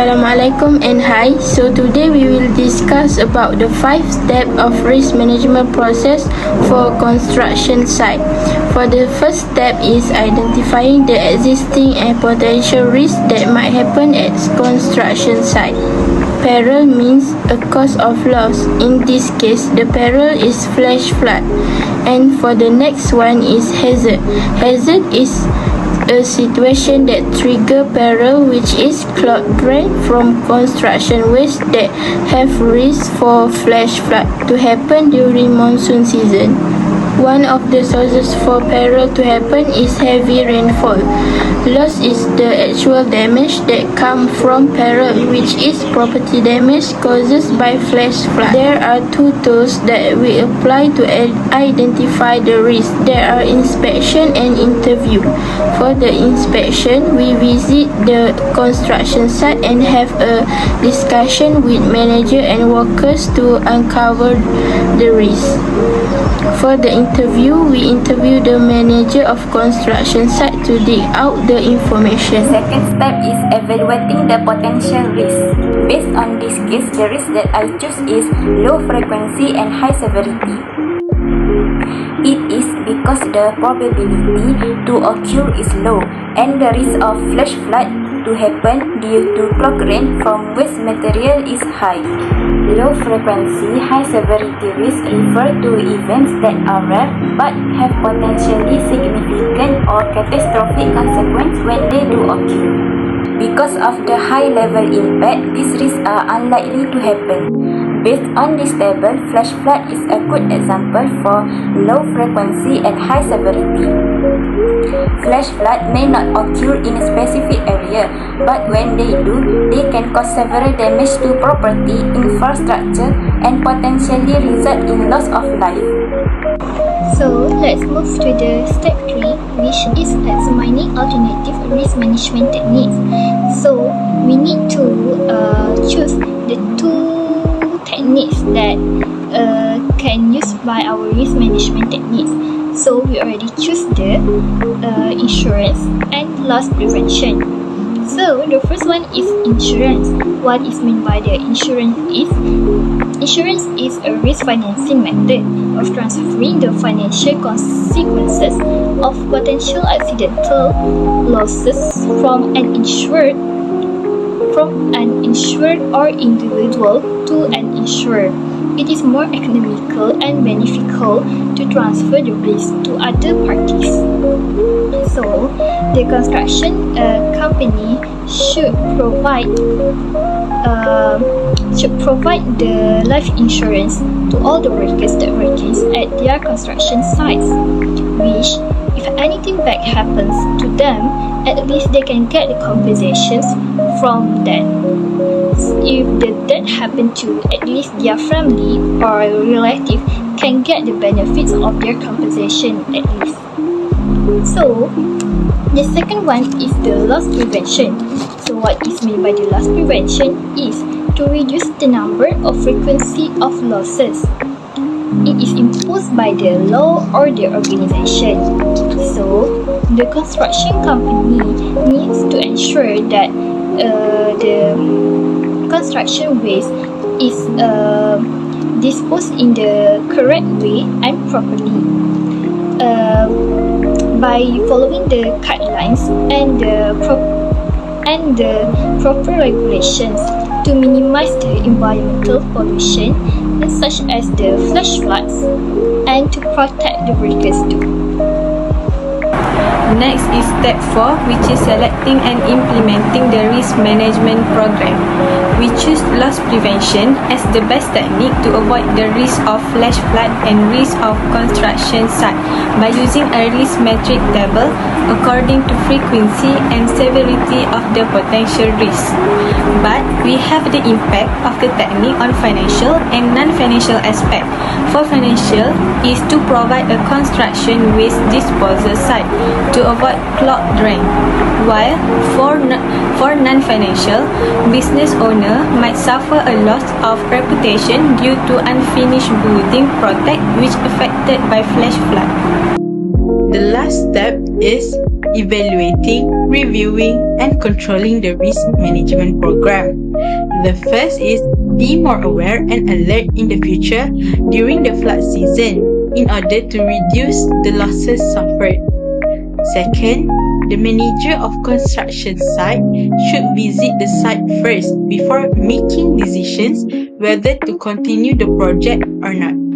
Assalamualaikum and hi. So today we will discuss about the 5 steps of risk management process for construction site. For the first step is identifying the existing and potential risks that might happen at construction site. Peril means a cause of loss. In this case, the peril is flash flood. And for the next one is hazard. Hazard is a situation that trigger peril, which is cloud drain from construction waste that have risk for flash flood to happen during monsoon season. One of the sources for peril to happen is heavy rainfall. Loss is the actual damage that come from peril, which is property damage caused by flash flood. There are 2 tools that we apply to identify the risk. There are inspection and interview. For the inspection, we visit the construction site and have a discussion with manager and workers to uncover the risk. For the interview, we interview the manager of construction site to dig out the information. The second step is evaluating the potential risk. Based on this case, the risk that I choose is low frequency and high severity. It is because the probability to occur is low and the risk of flash flood to happen due to cloud rain from waste material is high. Low frequency, high severity risk refer to events that are rare but have potentially significant or catastrophic consequences when they do occur. Because of the high level impact, these risks are unlikely to happen. Based on this table, flash flood is a good example for low frequency and high severity. Flash flood may not occur in a specific area, but when they do, they can cause several damage to property, infrastructure, and potentially result in loss of life. So, let's move to the step 3, which is examining alternative risk management techniques. So, we need to choose the 2 techniques that can use by our risk management techniques. So we already choose the insurance and loss prevention. So the first one is insurance. What is meant by the insurance is a risk financing method of transferring the financial consequences of potential accidental losses from an insured or individual to an insurer. It is more economical and beneficial to transfer the risk to other parties. So, the construction company should provide the life insurance to all the workers that work at their construction sites, which, if anything bad happens to them, at least they can get the compensations from that. If the death happened to at least their family or relative can get the benefits of their compensation at least. So, the second one is the loss prevention. So what is meant by the loss prevention is to reduce the number or frequency of losses. It is imposed by the law or the organization. So, the construction company needs to ensure that the construction waste is disposed in the correct way and properly by following the guidelines and the proper regulations to minimize the environmental pollution, such as the flash floods, and to protect the workers too. Next is step 4, which is selecting and implementing the risk management program. We choose loss prevention as the best technique to avoid the risk of flash flood and risk of construction site by using a risk metric table according to frequency and severity of the potential risk. But we have the impact of the technique on financial and non-financial aspect. For financial is to provide a construction waste disposal site to avoid clog drain, while for non-financial, business owner might suffer a loss of reputation due to unfinished building project which affected by flash flood. The last step is evaluating, reviewing, and controlling the risk management program. The first is be more aware and alert in the future during the flood season in order to reduce the losses suffered. Second, the manager of construction site should visit the site first before making decisions whether to continue the project or not.